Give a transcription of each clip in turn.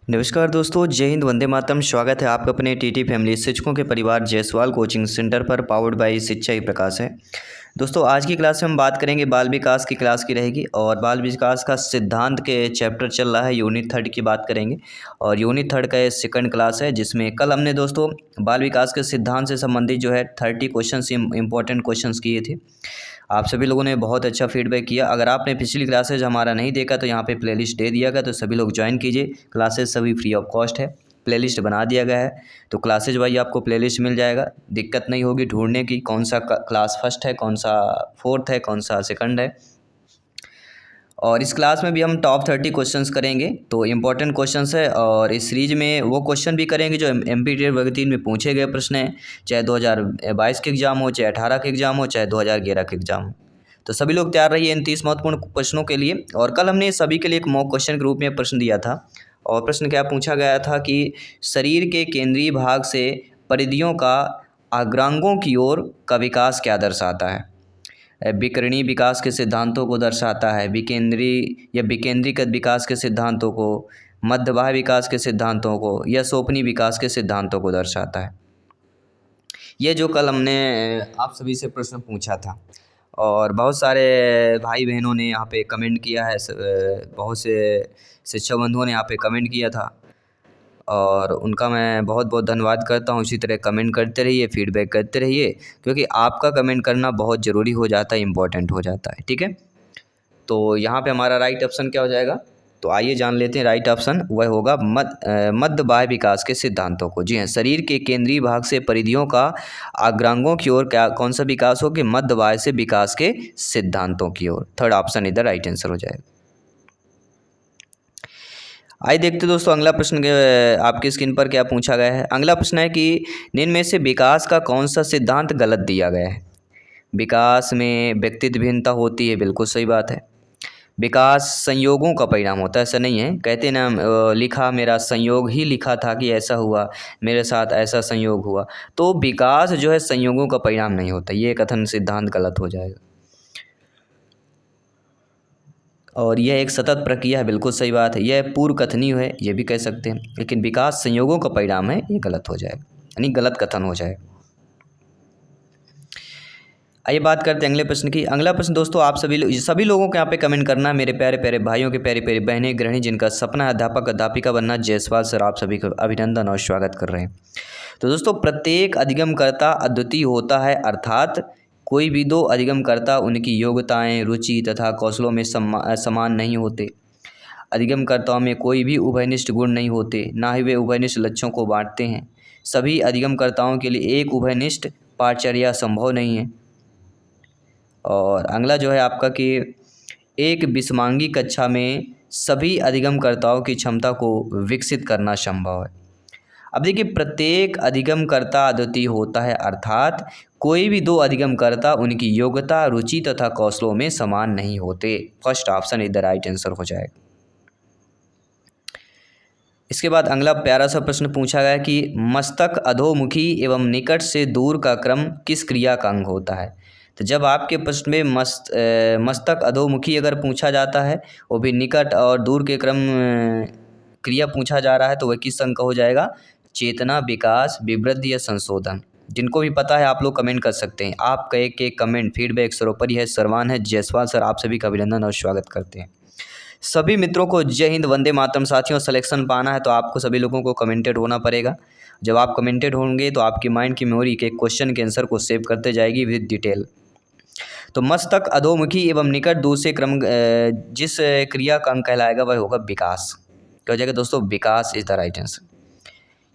नमस्कार दोस्तों, जय हिंद, वंदे मातरम। स्वागत है आपका अपने टीटी फैमिली शिक्षकों के परिवार जायसवाल कोचिंग सेंटर पर, पावर्ड बाय शिक्षा ही प्रकाश है। दोस्तों, आज की क्लास में हम बात करेंगे बाल विकास की क्लास की रहेगी और बाल विकास का सिद्धांत के चैप्टर चल रहा है, यूनिट 3 की बात करेंगे। और यूनिट 3 का ये सेकंड क्लास है, जिसमें कल हमने दोस्तों बाल विकास के सिद्धांत से संबंधित जो है 30 क्वेश्चन इंपॉर्टेंट क्वेश्चन किए थे। आप सभी लोगों ने बहुत अच्छा फीडबैक किया। अगर आपने पिछली क्लासेज हमारा नहीं देखा तो यहाँ पे प्लेलिस्ट दे दिया गया, तो सभी लोग ज्वाइन कीजिए। क्लासेस सभी फ्री ऑफ कॉस्ट है, प्लेलिस्ट बना दिया गया है, तो क्लासेज वाइज आपको प्लेलिस्ट मिल जाएगा। दिक्कत नहीं होगी ढूंढने की कौन सा क्लास फर्स्ट है, कौन सा फोर्थ है, कौन सा सेकंड है। और इस क्लास में भी हम टॉप 30 क्वेश्चंस करेंगे, तो इम्पोर्टेंट क्वेश्चंस है। और इस सीरीज में वो क्वेश्चन भी करेंगे जो एमपीटीए वर्ग 3 में पूछे गए प्रश्न हैं, चाहे 2022 के एग्ज़ाम हो, चाहे 18 के एग्ज़ाम हो, चाहे 2011 के एग्ज़ाम हो। तो सभी लोग तैयार रहिए इन 30 महत्वपूर्ण प्रश्नों के लिए। और कल हमने सभी के लिए एक मॉक क्वेश्चन के रूप में प्रश्न दिया था, और प्रश्न क्या पूछा गया था कि शरीर के केंद्रीय भाग से परिधियों का अग्रांगों की ओर का विकास क्या दर्शाता है। विकर्णी विकास के सिद्धांतों को दर्शाता है, विकेंद्री या विकेंद्रीकृत विकास के सिद्धांतों को, मध्यबाह्य विकास के सिद्धांतों को, या सोपनी विकास के सिद्धांतों को दर्शाता है। ये जो कल हमने आप सभी से प्रश्न पूछा था, और बहुत सारे भाई बहनों ने यहाँ पे कमेंट किया है, बहुत से शिक्षक बंधुओं ने यहाँ पे कमेंट किया था, और उनका मैं बहुत बहुत धन्यवाद करता हूँ। इसी तरह कमेंट करते रहिए, फीडबैक करते रहिए, क्योंकि आपका कमेंट करना बहुत ज़रूरी हो जाता है, इम्पोर्टेंट हो जाता है। ठीक है, तो यहाँ पे हमारा राइट ऑप्शन क्या हो जाएगा, तो आइए जान लेते हैं। राइट ऑप्शन वह होगा मध्य बाह्य विकास के सिद्धांतों को। जी हाँ, शरीर के केंद्रीय भाग से परिधियों का अग्रांगों की ओर क्या कौन सा विकास हो कि मध्य बाह्य से विकास के सिद्धांतों की ओर। थर्ड ऑप्शन इधर राइट आंसर हो जाएगा। आइए देखते दोस्तों अगला प्रश्न आपकी स्क्रीन पर क्या पूछा गया है। अगला प्रश्न है कि निम्न में से विकास का कौन सा सिद्धांत गलत दिया गया है। विकास में व्यक्तित्व भिन्नता होती है, बिल्कुल सही बात है। विकास संयोगों का परिणाम होता है, ऐसा नहीं है। कहते हैं ना, लिखा मेरा संयोग ही लिखा था कि ऐसा हुआ, मेरे साथ ऐसा संयोग हुआ। तो विकास जो है संयोगों का परिणाम नहीं होता, ये कथन सिद्धांत गलत हो जाएगा। और यह एक सतत प्रक्रिया है, बिल्कुल सही बात है। यह पूर्व कथनीय है, ये भी कह सकते हैं, लेकिन विकास संयोगों का परिणाम है, ये गलत हो जाएगा, यानी गलत कथन हो जाएगा। आइए बात करते हैं अगले प्रश्न की। अगला प्रश्न दोस्तों आप सभी लोगों को यहाँ पे कमेंट करना है, मेरे प्यारे प्यारे भाइयों के प्यारे प्यारे बहनें गृहिणी जिनका सपना है अध्यापक अध्यापिका बनना। जायसवाल सर आप सभी को अभिनंदन और स्वागत कर रहे हैं। तो दोस्तों प्रत्येक अधिगमकर्ता अद्वितीय होता है, अर्थात कोई भी दो अधिगमकर्ता उनकी योग्यताएं, रुचि तथा कौशलों में समान नहीं होते। अधिगमकर्ताओं में कोई भी उभयनिष्ठ गुण नहीं होते, ना ही वे उभयनिष्ठ लक्ष्यों को बांटते हैं। सभी अधिगमकर्ताओं के लिए एक उभयनिष्ठ पारचर्या संभव नहीं है। और अगला जो है आपका कि एक विषमांगी कक्षा में सभी अधिगमकर्ताओं की क्षमता को विकसित करना संभव है। अब देखिए, प्रत्येक अधिगमकर्ता अद्वितीय होता है, अर्थात कोई भी दो अधिगमकर्ता उनकी योग्यता, रुचि तथा कौशलों में समान नहीं होते। फर्स्ट ऑप्शन इधर राइट आंसर हो जाएगा। इसके बाद अगला प्यारा सा प्रश्न पूछा गया कि मस्तक अधोमुखी एवं निकट से दूर का क्रम किस क्रिया का अंग होता है। तो जब आपके प्रश्न में मस्तक अधोमुखी अगर पूछा जाता है, वो भी निकट और दूर के क्रम क्रिया पूछा जा रहा है, तो वह किस अंग का हो जाएगा। चेतना, विकास, विवृद्धि या संशोधन। जिनको भी पता है आप लोग कमेंट कर सकते हैं। आपका एक कमेंट फीडबैक सर्वोपरि है। सरवान है जायसवाल सर आप सभी का अभिनंदन और स्वागत करते हैं। सभी मित्रों को जय हिंद, वंदे मातरम। साथियों, सिलेक्शन पाना है तो आपको सभी लोगों को कमेंटेड होना पड़ेगा। जब आप कमेंटेड होंगे तो आपकी माइंड की मेमोरी के क्वेश्चन के आंसर को सेव करते जाएगी विद डिटेल। तो मस्तक अधोमुखी एवं निकट दूर से क्रम जिस क्रिया का अंग कहलाएगा वह होगा विकास। क्या हो जाएगा दोस्तों, विकास इज द राइट आंसर।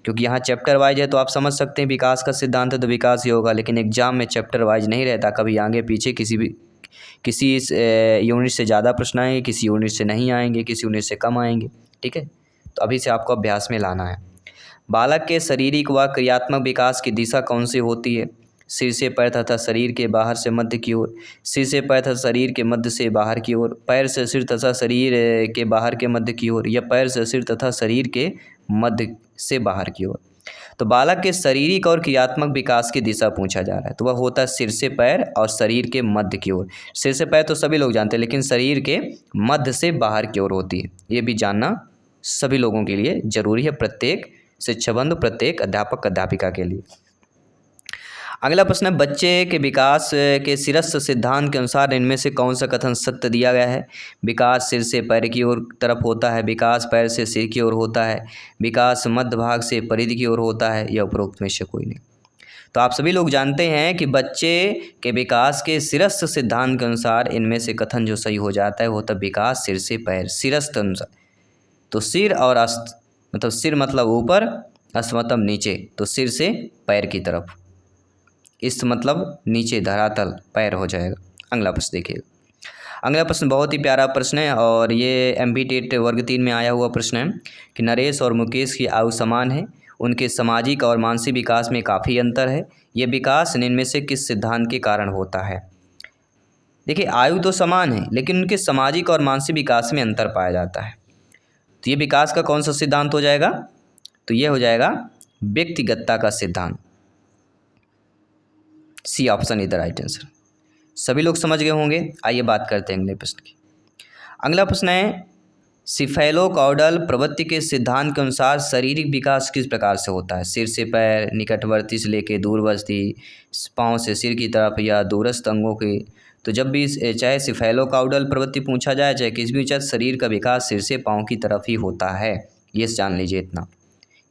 क्योंकि यहाँ चैप्टर वाइज है तो आप समझ सकते हैं विकास का सिद्धांत है तो विकास ही होगा, लेकिन एग्जाम में चैप्टर वाइज नहीं रहता, कभी आगे पीछे किसी यूनिट से ज़्यादा प्रश्न आएंगे, किसी यूनिट से नहीं आएंगे, किसी यूनिट से कम आएंगे। ठीक है, तो अभी से आपको अभ्यास में लाना है। बालक के शारीरिक व क्रियात्मक विकास की दिशा कौन सी होती है। सिर से पैर तथा शरीर के बाहर से मध्य की ओर, सिर से पैर तथा शरीर के मध्य से बाहर की ओर, पैर से सिर तथा शरीर के बाहर के मध्य की ओर, या पैर से सिर तथा शरीर के मध्य से बाहर की ओर। तो बालक के शारीरिक और क्रियात्मक विकास की दिशा पूछा जा रहा है, तो वह होता है सिर से पैर और शरीर के मध्य की ओर। सिर से पैर तो सभी लोग जानते हैं, लेकिन शरीर के मध्य से बाहर की ओर होती है, ये भी जानना सभी लोगों के लिए ज़रूरी है, प्रत्येक शिक्षा बंधु, प्रत्येक अध्यापक अध्यापिका के लिए। अगला प्रश्न है, बच्चे के विकास के सिरस्थ सिद्धांत के अनुसार इनमें से कौन सा कथन सत्य दिया गया है? विकास सिर से पैर की ओर तरफ होता है, विकास पैर से सिर की ओर होता है, विकास मध्य भाग से परिधि की ओर होता है, या उपरोक्त में से कोई नहीं। तो आप सभी लोग जानते हैं कि बच्चे के विकास के सिरस्थ सिद्धांत के अनुसार इनमें से कथन जो सही हो जाता है वो होता है विकास सिर से पैर, सिरस्थ अनुसार। तो सिर और अस्त मतलब सिर मतलब ऊपर, अस्त मतलब नीचे, तो सिर से पैर की तरफ, इस मतलब नीचे धरातल पैर हो जाएगा। अगला प्रश्न देखिएगा। अगला प्रश्न बहुत ही प्यारा प्रश्न है और ये एमपी वर्ग 3 में आया हुआ प्रश्न है कि नरेश और मुकेश की आयु समान है, उनके सामाजिक और मानसिक विकास में काफ़ी अंतर है, ये विकास इनमें से किस सिद्धांत के कारण होता है? देखिए, आयु तो समान है लेकिन उनके सामाजिक और मानसिक विकास में अंतर पाया जाता है। तो ये विकास का कौन सा सिद्धांत हो जाएगा? तो ये हो जाएगा व्यक्तिगतता का सिद्धांत। C option is the right answer. सभी लोग समझ गए होंगे। आइए बात करते हैं अगले प्रश्न की। अगला प्रश्न है, सिफेलोकॉर्डल प्रवृत्ति के सिद्धांत के अनुसार शारीरिक विकास किस प्रकार से होता है? सिर से पैर, निकटवर्ती से लेकर दूरवर्ती, पाँव से सिर की तरफ, या दूरस्थ अंगों की। तो जब भी चाहे सिफेलोकॉर्डल प्रवृत्ति पूछा जाए, चाहे किसी भी चाहे, शरीर का विकास सिर से पाँव की तरफ ही होता है। ये जान लीजिए। इतना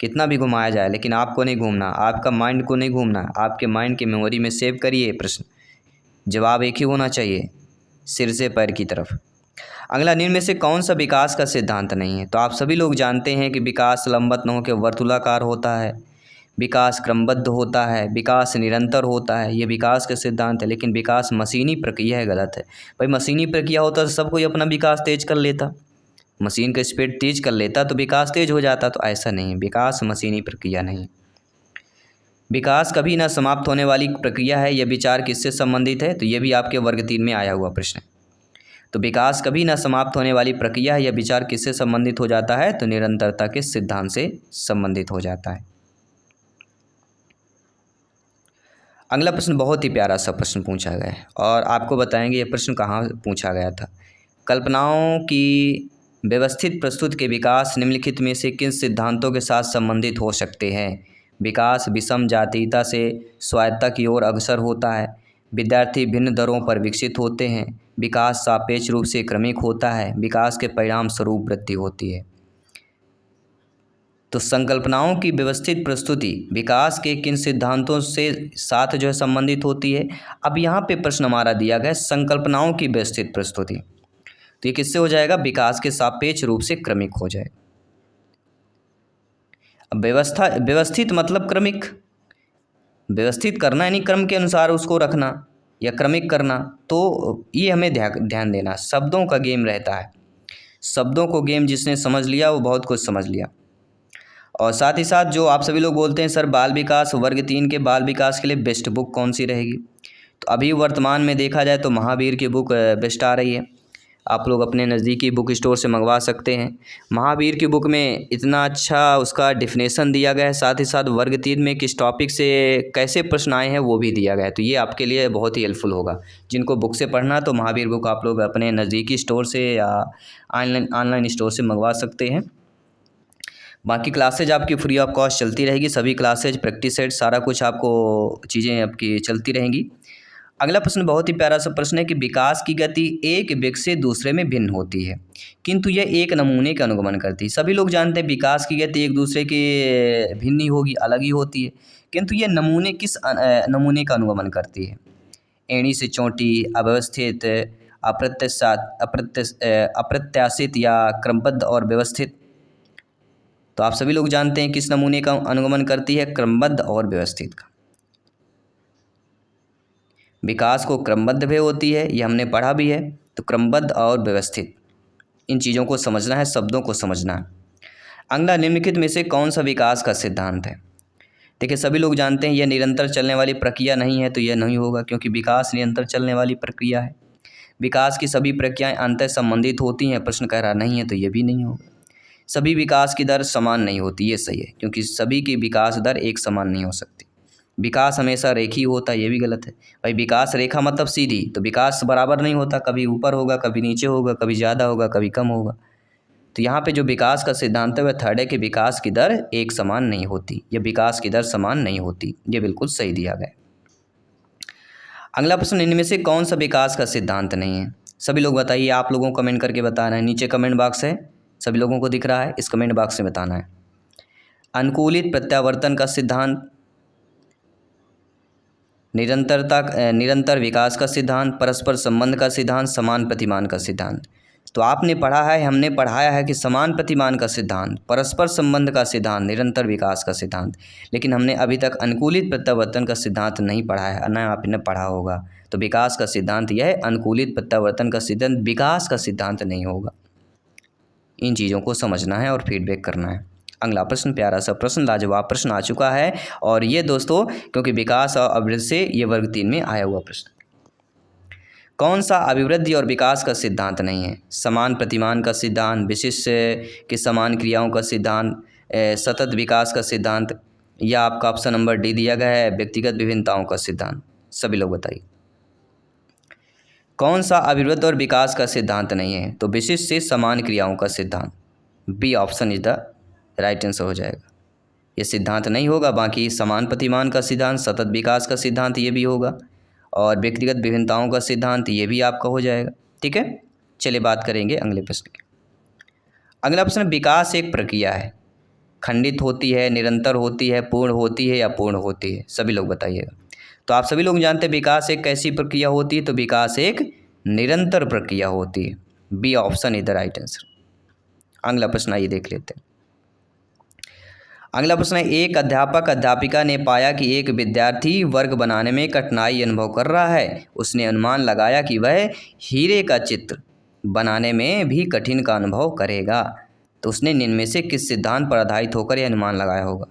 कितना भी घुमाया जाए लेकिन आपको नहीं घूमना, आपका माइंड को नहीं घूमना, आपके माइंड की मेमोरी में सेव करिए प्रश्न। जवाब एक ही होना चाहिए, सिर से पैर की तरफ। अगला, निम्न में से कौन सा विकास का सिद्धांत नहीं है? तो आप सभी लोग जानते हैं कि विकास लंबवत न होकर वर्तुलाकार होता है, विकास क्रमबद्ध होता है, विकास निरंतर होता है, ये विकास का सिद्धांत है। लेकिन विकास मशीनी प्रक्रिया है, गलत है भाई। मशीनी प्रक्रिया होता तो सब कोई अपना विकास तेज कर लेता, मशीन का स्पीड तेज कर लेता तो विकास तेज हो जाता। तो ऐसा नहीं है, विकास मशीनी प्रक्रिया नहीं। विकास कभी ना समाप्त होने वाली प्रक्रिया है। यह विचार किससे संबंधित है? तो ये भी आपके वर्ग 3 में आया हुआ प्रश्न है। तो विकास कभी ना समाप्त होने वाली प्रक्रिया है, यह विचार किससे संबंधित हो जाता है? तो निरंतरता के सिद्धांत से संबंधित हो जाता है। अगला प्रश्न बहुत ही प्यारा सा प्रश्न पूछा गया है और आपको बताएंगे ये प्रश्न कहाँ पूछा गया था। कल्पनाओं की व्यवस्थित प्रस्तुत के विकास निम्नलिखित में से किन सिद्धांतों के साथ संबंधित हो सकते हैं? विकास विषम जातीयता से स्वायत्तता की ओर अग्रसर होता है, विद्यार्थी भिन्न दरों पर विकसित होते हैं, विकास सापेक्ष रूप से क्रमिक होता है, विकास के परिणाम स्वरूप वृद्धि होती है। तो संकल्पनाओं की व्यवस्थित प्रस्तुति विकास के किन सिद्धांतों से साथ जो है संबंधित होती है? अब यहाँ पे प्रश्न हमारा दिया गया है संकल्पनाओं की व्यवस्थित प्रस्तुति, तो ये किससे हो जाएगा? विकास के सापेक्ष रूप से क्रमिक हो जाए। अब व्यवस्थित मतलब क्रमिक, व्यवस्थित करना यानी क्रम के अनुसार उसको रखना या क्रमिक करना। तो ये हमें ध्यान देना, शब्दों का गेम रहता है। शब्दों को गेम जिसने समझ लिया वो बहुत कुछ समझ लिया। और साथ ही साथ जो आप सभी लोग बोलते हैं सर बाल विकास वर्ग 3 के बाल विकास के लिए बेस्ट बुक कौन सी रहेगी? तो अभी वर्तमान में देखा जाए तो महावीर की बुक बेस्ट आ रही है। आप लोग अपने नज़दीकी बुक स्टोर से मंगवा सकते हैं। महावीर की बुक में इतना अच्छा उसका डिफिनेशन दिया गया है, साथ ही साथ वर्ग 3 में किस टॉपिक से कैसे प्रश्न आए हैं वो भी दिया गया है। तो ये आपके लिए बहुत ही हेल्पफुल होगा। जिनको बुक से पढ़ना तो महावीर बुक आप लोग अपने नज़दीकी स्टोर से या ऑनलाइन स्टोर से मंगवा सकते हैं। बाकी क्लासेज आपकी फ्री ऑफ कॉस्ट चलती रहेगी, सभी क्लासेज प्रैक्टिस सेट सारा कुछ आपको चीज़ें आपकी चलती रहेंगी। अगला प्रश्न बहुत ही प्यारा सा प्रश्न है कि विकास की गति एक व्यक्ति से दूसरे में भिन्न होती है किंतु यह एक नमूने का अनुगमन करती है। सभी लोग जानते हैं विकास की गति एक दूसरे के भिन्न ही होगी, अलग ही होती है, किंतु यह नमूने किस नमूने का अनुगमन करती है? एड़ी से चोटी, अव्यवस्थित, अप्रत्याशित या क्रमबद्ध और व्यवस्थित। तो आप सभी लोग जानते हैं किस नमूने का अनुगमन करती है? क्रमबद्ध और व्यवस्थित का। विकास को क्रमबद्ध भी होती है, ये हमने पढ़ा भी है। तो क्रमबद्ध और व्यवस्थित, इन चीज़ों को समझना है, शब्दों को समझना है। अगला, निम्नलिखित में से कौन सा विकास का सिद्धांत है? देखिए सभी लोग जानते हैं यह निरंतर चलने वाली प्रक्रिया नहीं है, तो यह नहीं होगा क्योंकि विकास निरंतर चलने वाली प्रक्रिया है। विकास की सभी प्रक्रियाएं अंतः संबंधित होती हैं, प्रश्न कह रहा नहीं है, तो यह भी नहीं होगा। सभी विकास की दर समान नहीं होती, ये सही है क्योंकि सभी की विकास दर एक समान नहीं हो सकती। विकास हमेशा रेखीय होता है, ये भी गलत है भाई। विकास रेखा मतलब सीधी, तो विकास बराबर नहीं होता, कभी ऊपर होगा, कभी नीचे होगा, कभी ज़्यादा होगा, कभी कम होगा। तो यहाँ पे जो विकास का सिद्धांत है वह थर्ड है कि विकास की दर एक समान नहीं होती, या विकास की दर समान नहीं होती। ये बिल्कुल सही दिया गया। अगला प्रश्न, इनमें से कौन सा विकास का सिद्धांत नहीं है? सभी लोग बताइए, आप लोगों को कमेंट करके बताना है। नीचे कमेंट बॉक्स है, सभी लोगों को दिख रहा है, इस कमेंट बॉक्स में बताना है। अनुकूलित प्रत्यावर्तन का सिद्धांत, निरंतर विकास का सिद्धांत, परस्पर संबंध का सिद्धांत, समान प्रतिमान का सिद्धांत। तो आपने पढ़ा है, हमने पढ़ाया है कि समान प्रतिमान का सिद्धांत, परस्पर संबंध का सिद्धांत, निरंतर विकास का सिद्धांत, लेकिन हमने अभी तक अनुकूलित प्रत्यावर्तन का सिद्धांत नहीं पढ़ा है, ना आपने पढ़ा होगा। तो विकास का सिद्धांत यह है, अनुकूलित प्रत्यावर्तन का सिद्धांत विकास का सिद्धांत नहीं होगा। इन चीज़ों को समझना है और फीडबैक करना है। अगला प्रश्न, प्यारा सा प्रश्न, लाजवाब प्रश्न आ चुका है, और ये दोस्तों क्योंकि विकास और अभिवृद्धि से ये वर्ग 3 में आया हुआ प्रश्न। कौन सा अभिवृद्धि और विकास का सिद्धांत नहीं है? समान प्रतिमान का सिद्धांत, विशिष्ट के समान क्रियाओं का सिद्धांत, सतत विकास का सिद्धांत, या आपका ऑप्शन नंबर डी दिया गया है, व्यक्तिगत विभिन्नताओं का सिद्धांत। सभी लोग बताइए कौन सा अभिवृद्धि और विकास का सिद्धांत नहीं है? तो विशिष्ट से समान क्रियाओं का सिद्धांत, B option is the right answer हो जाएगा। ये सिद्धांत नहीं होगा, बाकी समान प्रतिमान का सिद्धांत, सतत विकास का सिद्धांत ये भी होगा, और व्यक्तिगत विभिन्नताओं का सिद्धांत ये भी आपका हो जाएगा। ठीक है, चलिए बात करेंगे अगले प्रश्न की। अगला प्रश्न, विकास एक प्रक्रिया है, खंडित होती है, निरंतर होती है, पूर्ण होती है या पूर्ण होती है? सभी लोग बताइएगा। तो आप सभी लोग जानते हैं विकास एक कैसी प्रक्रिया होती है? तो विकास एक निरंतर प्रक्रिया होती है, B option is the right answer. अगला प्रश्न आइए देख लेते हैं। अगला प्रश्न है, एक अध्यापक अध्यापिका ने पाया कि एक विद्यार्थी वर्ग बनाने में कठिनाई अनुभव कर रहा है। उसने अनुमान लगाया कि वह हीरे का चित्र बनाने में भी कठिन का अनुभव करेगा। तो उसने निम्न में से किस सिद्धांत पर आधारित होकर यह अनुमान लगाया होगा?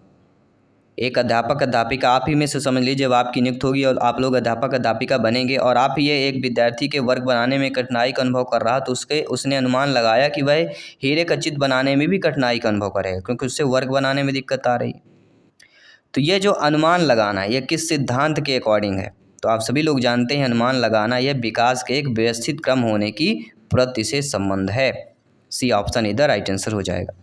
एक अध्यापक अध्यापिका, आप ही में से समझ लीजिए, जब आपकी नियुक्त होगी और आप लोग अध्यापक अध्यापिका बनेंगे और आप ये एक विद्यार्थी के वर्ग बनाने में कठिनाई का अनुभव कर रहा, तो उसने अनुमान लगाया कि वह हीरे का चित्र बनाने में भी कठिनाई का अनुभव करेगा, क्योंकि उससे वर्ग बनाने में दिक्कत आ रही। तो ये जो अनुमान लगाना है, ये किस सिद्धांत के अकॉर्डिंग है? तो आप सभी लोग जानते हैं अनुमान लगाना यह विकास के एक व्यवस्थित क्रम होने की प्रवृत्ति से संबंध है। सी ऑप्शन इधर राइट आंसर हो जाएगा।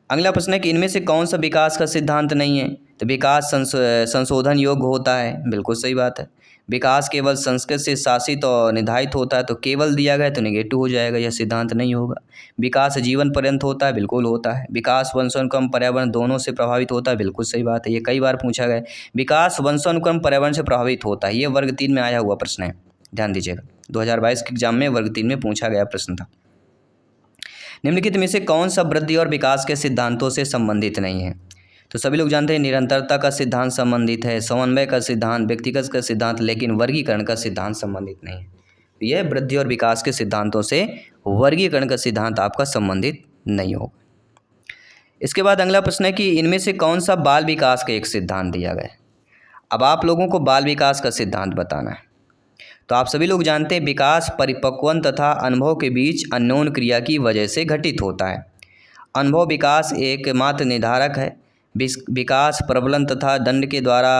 अगला प्रश्न है कि इनमें से कौन सा विकास का सिद्धांत नहीं है? तो विकास संशोधन योग्य होता है, बिल्कुल सही बात है। विकास केवल संस्कृत से शासित और निर्धारित होता है, तो केवल दिया गया तो नेगेटिव हो जाएगा, यह सिद्धांत नहीं होगा। विकास जीवन पर्यंत होता है, बिल्कुल होता है। विकास वंशानुक्रम पर्यावरण दोनों से प्रभावित होता है, बिल्कुल सही बात है, ये कई बार पूछा गया। विकास वंशानुक्रम पर्यावरण से प्रभावित होता है, ये वर्ग 3 में आया हुआ प्रश्न है, ध्यान दीजिएगा। 2022 के एग्जाम में वर्ग 3 में पूछा गया प्रश्न था। निम्नलिखित में से कौन सा वृद्धि और विकास के सिद्धांतों से संबंधित नहीं है? तो सभी लोग जानते हैं निरंतरता का सिद्धांत संबंधित है, समन्वय का सिद्धांत, व्यक्तिगत का सिद्धांत, लेकिन वर्गीकरण का सिद्धांत संबंधित नहीं है। यह वृद्धि और विकास के सिद्धांतों से वर्गीकरण का सिद्धांत आपका संबंधित नहीं होगा। इसके बाद अगला प्रश्न है कि इनमें से कौन सा बाल विकास का एक सिद्धांत दिया गया है? अब आप लोगों को बाल विकास का सिद्धांत बताना है। तो आप सभी लोग जानते हैं विकास परिपक्वन तथा अनुभव के बीच अन्योन्य क्रिया की वजह से घटित होता है। अनुभव विकास एकमात्र निर्धारक है। विकास प्रबलन तथा दंड के द्वारा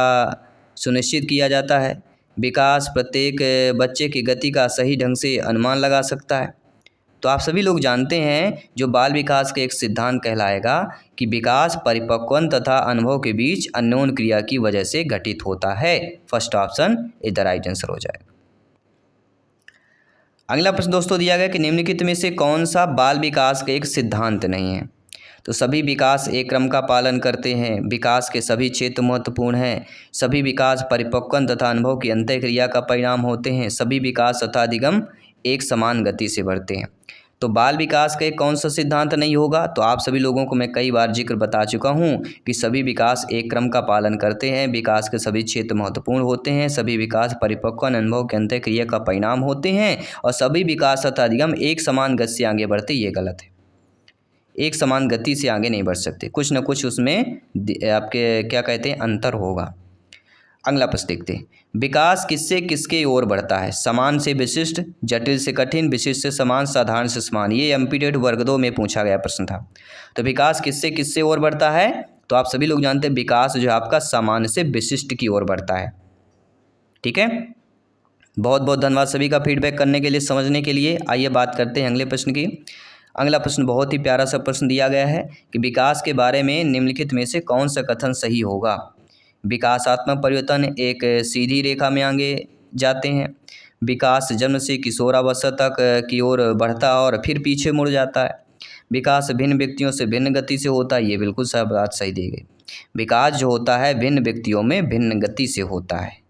सुनिश्चित किया जाता है। विकास प्रत्येक बच्चे की गति का सही ढंग से अनुमान लगा सकता है। तो आप सभी लोग जानते हैं जो बाल विकास का एक सिद्धांत कहलाएगा कि विकास परिपक्वन तथा अनुभव के बीच अन्योन्य क्रिया की वजह से घटित होता है। First option is the right answer हो जाएगा। अगला प्रश्न दोस्तों दिया गया कि निम्नलिखित में से कौन सा बाल विकास का एक सिद्धांत नहीं है? तो सभी विकास एक क्रम का पालन करते हैं, विकास के सभी क्षेत्र महत्वपूर्ण हैं, सभी विकास परिपक्वन तथा अनुभव की अंतःक्रिया का परिणाम होते हैं, सभी विकास तथा अधिगम एक समान गति से बढ़ते हैं। तो बाल विकास का कौन सा सिद्धांत नहीं होगा? तो आप सभी लोगों को मैं कई बार जिक्र बता चुका हूँ कि सभी विकास एक क्रम का पालन करते हैं, विकास के सभी क्षेत्र महत्वपूर्ण होते हैं, सभी विकास परिपक्वन अनुभव के अंतःक्रिया का परिणाम होते हैं, और सभी विकास तथा अधिगम एक समान गति से आगे बढ़ते। ये गलत है, एक समान गति से आगे नहीं बढ़ सकते, कुछ न कुछ उसमें आपके क्या कहते हैं अंतर होगा। अगला प्रश्न देखते हैं, विकास किससे किसके ओर बढ़ता है? समान से विशिष्ट, जटिल से कठिन, विशिष्ट से समान, साधारण से समान। ये एमपीटेड वर्ग 2 में पूछा गया प्रश्न था। तो विकास किससे किससे ओर बढ़ता है? तो आप सभी लोग जानते हैं विकास जो है आपका सामान्य से विशिष्ट की ओर बढ़ता है। ठीक है, बहुत बहुत धन्यवाद सभी का फीडबैक करने के लिए, समझने के लिए। आइए बात करते हैं अगले प्रश्न की। अगला प्रश्न बहुत ही प्यारा सा प्रश्न दिया गया है कि विकास के बारे में निम्नलिखित में से कौन सा कथन सही होगा। विकासात्मक परिवर्तन एक सीधी रेखा में आगे जाते हैं। विकास जन्म से किशोरावस्था तक की ओर बढ़ता और फिर पीछे मुड़ जाता है। विकास भिन्न व्यक्तियों से भिन्न गति से होता है। ये बिल्कुल सब बात सही दी गई। विकास जो होता है भिन्न व्यक्तियों में भिन्न गति से होता है।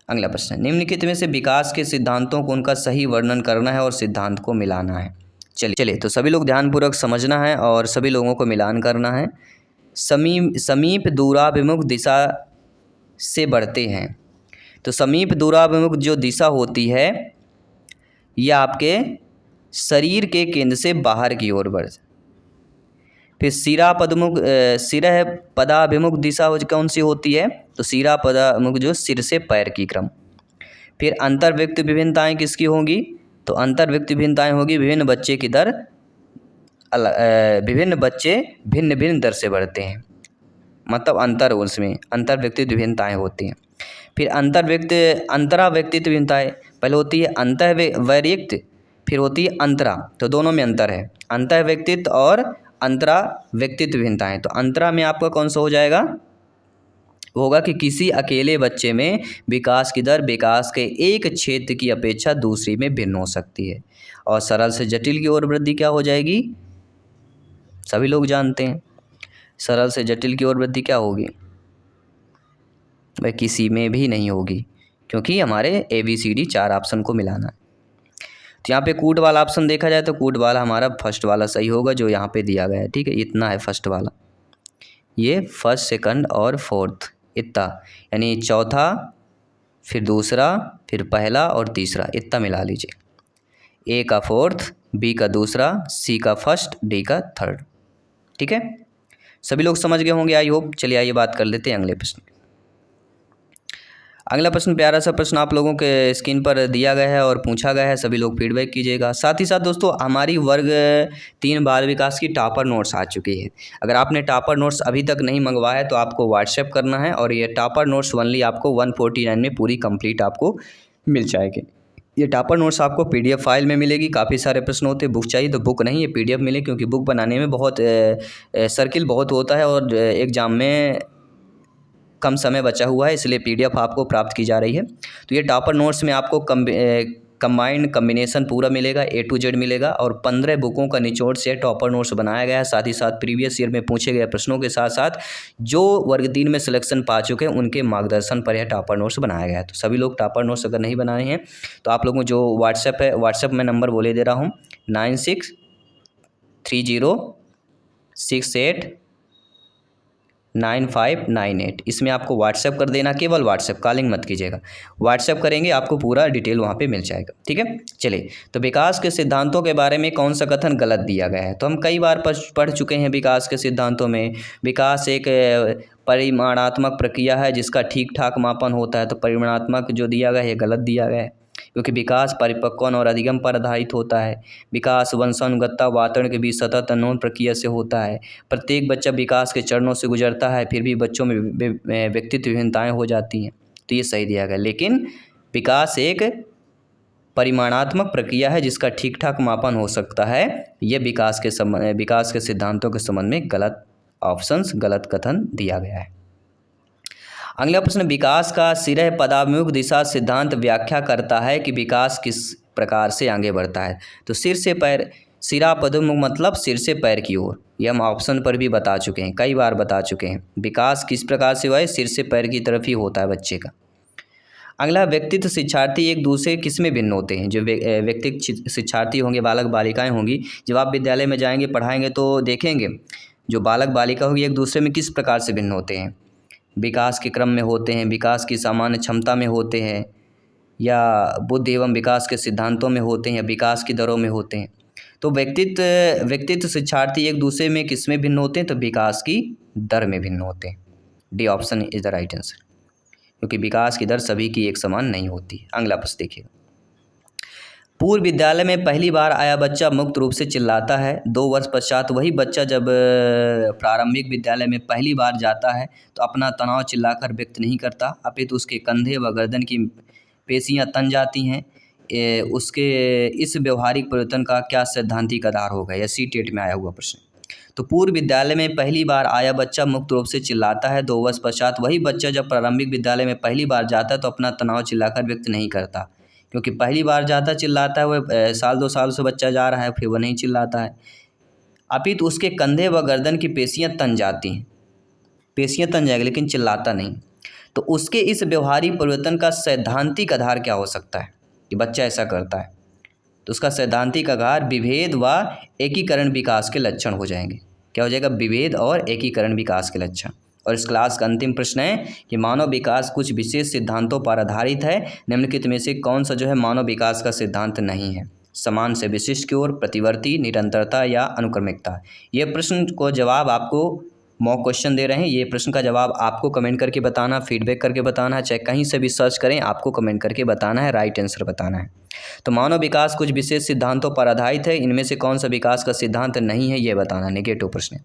अगला प्रश्न, निम्नलिखित में से विकास के सिद्धांतों को उनका सही वर्णन करना है और सिद्धांत को मिलाना है। चलिए तो सभी लोग ध्यानपूर्वक समझना है और सभी लोगों को मिलान करना है। समीप दूराभिमुख दिशा से बढ़ते हैं। तो समीप दूराभिमुख जो दिशा होती है यह आपके शरीर के केंद्र से बाहर की ओर बढ़। फिर सिरह पदाभिमुख दिशा कौन सी होती है? तो सिरा पदाभिमुख जो सिर से पैर की क्रम। फिर अंतर व्यक्ति विभिन्नताएँ किसकी होंगी? तो अंतर व्यक्ति विभिन्नताएँ होगी विभिन्न बच्चे की दर विभिन्न बच्चे भिन्न भिन्न दर से बढ़ते हैं, मतलब अंतर उसमें अंतर व्यक्ति विभिन्नताएँ होती हैं। फिर अंतरा व्यक्तित्व विभिन्नताएँ पहले होती है अंतः वैयक्तिक, फिर होती है अंतरा, तो दोनों में अंतर है, अंतः व्यक्तित्व और अंतरा व्यक्तित्व विभिन्नताएँ। तो अंतरा में आपका कौन सा हो जाएगा? होगा कि किसी अकेले बच्चे में विकास की दर विकास के एक क्षेत्र की अपेक्षा दूसरी में भिन्न हो सकती है। और सरल से जटिल की ओर वृद्धि क्या हो जाएगी? सभी लोग जानते हैं सरल से जटिल की ओर वृद्धि क्या होगी? वह किसी में भी नहीं होगी, क्योंकि हमारे ABCD 4 ऑप्शन को मिलाना है। तो यहाँ पे कूट वाला ऑप्शन देखा जाए तो कूट वाला हमारा फर्स्ट वाला सही होगा जो यहाँ पे दिया गया है। ठीक है, इतना है फर्स्ट वाला, ये फर्स्ट सेकंड और फोर्थ इतना, यानी चौथा फिर दूसरा फिर पहला और तीसरा, इतना मिला लीजिए। A का फोर्थ, B का दूसरा, C का फर्स्ट, D का थर्ड। ठीक है, सभी लोग समझ गए होंगे आई होप। चलिए आइए बात कर लेते हैं अगले प्रश्न। अगला प्रश्न प्यारा सा प्रश्न आप लोगों के स्क्रीन पर दिया गया है और पूछा गया है, सभी लोग फीडबैक कीजिएगा। साथ ही साथ दोस्तों हमारी वर्ग 3 बाल विकास की टॉपर नोट्स आ चुकी है। अगर आपने टॉपर नोट्स अभी तक नहीं मंगवाया है तो आपको व्हाट्सएप करना है और ये टॉपर नोट्स ओनली आपको 149 में पूरी कंप्लीट आपको मिल जाएगी। ये टॉपर नोट्स आपको PDF फाइल में मिलेगी। काफ़ी सारे प्रश्न होते हैं, बुक चाहिए तो बुक नहीं, ये PDF मिले, क्योंकि बुक बनाने में बहुत सर्किल बहुत होता है और एग्ज़ाम में कम समय बचा हुआ है, इसलिए PDF आपको प्राप्त की जा रही है। तो ये टॉपर नोट्स में आपको कंबाइंड कम्बिनेशन पूरा मिलेगा, A to Z मिलेगा और 15 बुकों का निचोड़ से टॉपर नोट्स बनाया गया है। साथ ही साथ प्रीवियस ईयर में पूछे गए प्रश्नों के साथ साथ जो वर्ग 3 में सिलेक्शन पा चुके हैं उनके मार्गदर्शन पर यह टॉपर नोट्स बनाया गया है। तो सभी लोग टॉपर नोट्स अगर नहीं बनाए हैं तो आप लोगों जो व्हाट्सएप है, व्हाट्सएप में नंबर बोले दे रहा हूँ 9630689598, इसमें आपको व्हाट्सएप कर देना, केवल व्हाट्सएप, कॉलिंग मत कीजिएगा। व्हाट्सएप करेंगे आपको पूरा डिटेल वहाँ पे मिल जाएगा। ठीक है, चलिए तो विकास के सिद्धांतों के बारे में कौन सा कथन गलत दिया गया है? तो हम कई बार पढ़ चुके हैं विकास के सिद्धांतों में। विकास एक परिमाणात्मक प्रक्रिया है जिसका ठीक ठाक मापन होता है। तो परिमाणात्मक जो दिया गया है ये गलत दिया गया है, क्योंकि विकास परिपक्वन और अधिगम पर आधारित होता है। विकास वंशानुगतता वातावरण के बीच सतत अनोन प्रक्रिया से होता है। प्रत्येक बच्चा विकास के चरणों से गुजरता है, फिर भी बच्चों में व्यक्तित्व विभिन्नताएँ हो जाती हैं। तो ये सही दिया गया, लेकिन विकास एक परिमाणात्मक प्रक्रिया है जिसका ठीक ठाक मापन हो सकता है। ये विकास के सिद्धांतों के संबंध में गलत ऑप्शंस, गलत कथन दिया गया है। अगला प्रश्न, विकास का सिरह पदाभिमुख दिशा सिद्धांत व्याख्या करता है कि विकास किस प्रकार से आगे बढ़ता है। तो सिर से पैर, सिरा पदाभिमुख मतलब सिर से पैर की ओर, ये हम ऑप्शन पर भी बता चुके हैं, कई बार बता चुके हैं। विकास किस प्रकार से हुआ है? सिर से पैर की तरफ ही होता है बच्चे का। अगला, व्यक्तित्व शिक्षार्थी एक दूसरे किस में भिन्न होते हैं? जो व्यक्तित्व शिक्षार्थी होंगे, बालक बालिकाएँ होंगी, जब आप विद्यालय में जाएंगे पढ़ाएंगे तो देखेंगे जो बालक बालिका होगी एक दूसरे में किस प्रकार से भिन्न होते हैं। विकास के क्रम में होते हैं, विकास की सामान्य क्षमता में होते हैं, या बुद्धि एवं विकास के सिद्धांतों में होते हैं, या विकास की दरों में होते हैं। तो व्यक्तित्व शिक्षार्थी एक दूसरे में किस में भिन्न होते हैं? तो विकास की दर में भिन्न होते हैं। D option is the right answer, क्योंकि विकास की दर सभी की एक समान नहीं होती। अगला प्रश्न देखिए, पूर्व विद्यालय में पहली बार आया बच्चा मुक्त रूप से चिल्लाता है। 2 वर्ष पश्चात वही बच्चा जब प्रारंभिक विद्यालय में पहली बार जाता है तो अपना तनाव चिल्लाकर व्यक्त नहीं करता, अपितु उसके कंधे व गर्दन की पेशियां तन जाती हैं। उसके इस व्यवहारिक परिवर्तन का क्या सैद्धांतिक आधार होगा, या सीटेट में आया हुआ प्रश्न। तो पूर्व विद्यालय में पहली बार आया बच्चा मुक्त रूप से चिल्लाता है, 2 वर्ष पश्चात वही बच्चा जब प्रारंभिक विद्यालय में पहली बार जाता है तो अपना तनाव चिल्लाकर व्यक्त नहीं करता, क्योंकि पहली बार जाता चिल्लाता है, वह साल 2 साल से बच्चा जा रहा है, फिर वह नहीं चिल्लाता है। अपितु उसके कंधे व गर्दन की पेशियां तन जाती हैं, पेशियां तन जाएगी लेकिन चिल्लाता नहीं। तो उसके इस व्यवहारिक परिवर्तन का सैद्धांतिक आधार क्या हो सकता है कि बच्चा ऐसा करता है। तो उसका सैद्धांतिक आधार विभेद व एकीकरण विकास के लक्षण हो जाएंगे। क्या हो जाएगा, विभेद और एकीकरण विकास के लक्षण। और इस क्लास का अंतिम प्रश्न है कि मानव विकास कुछ विशेष सिद्धांतों पर आधारित है, निम्नलिखित में से कौन सा जो है मानव विकास का सिद्धांत नहीं है। समान से विशिष्ट की ओर, प्रतिवर्ती, निरंतरता या अनुक्रमिकता। ये प्रश्न को जवाब आपको मॉक क्वेश्चन दे रहे हैं, ये प्रश्न का जवाब आपको कमेंट करके बताना, फीडबैक करके बताना है, चाहे कहीं से भी सर्च करें, आपको कमेंट करके बताना है, राइट आंसर बताना है। तो मानव विकास कुछ विशेष सिद्धांतों पर आधारित है, इनमें से कौन सा विकास का सिद्धांत नहीं है, ये बताना, नेगेटिव प्रश्न है।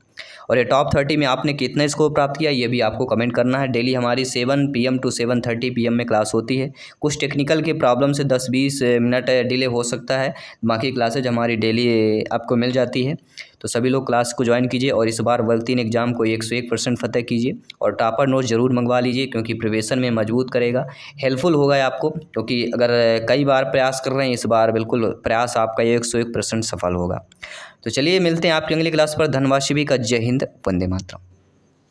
और ये टॉप 30 में आपने कितने स्कोर प्राप्त किया, ये भी आपको कमेंट करना है। डेली हमारी 7 PM to 7:30 PM में क्लास होती है। कुछ टेक्निकल के प्रॉब्लम से 10-20 मिनट डिले हो सकता है, बाकी क्लासेज हमारी डेली आपको मिल जाती है। तो सभी लोग क्लास को ज्वाइन कीजिए और इस बार वर्ग 3 एग्जाम को 101% फतेह कीजिए और टॉपर नोट जरूर मंगवा लीजिए, क्योंकि प्रिपरेशन में मजबूत करेगा, हेल्पफुल होगा आपको। क्योंकि अगर कई बार प्रयास कर रहे हैं, इस बार बिल्कुल प्रयास आपका 101% सफल होगा। तो चलिए मिलते हैं आपकी अगली क्लास पर। धन्यवाद सभी का। जय हिंद, वंदे मातरम।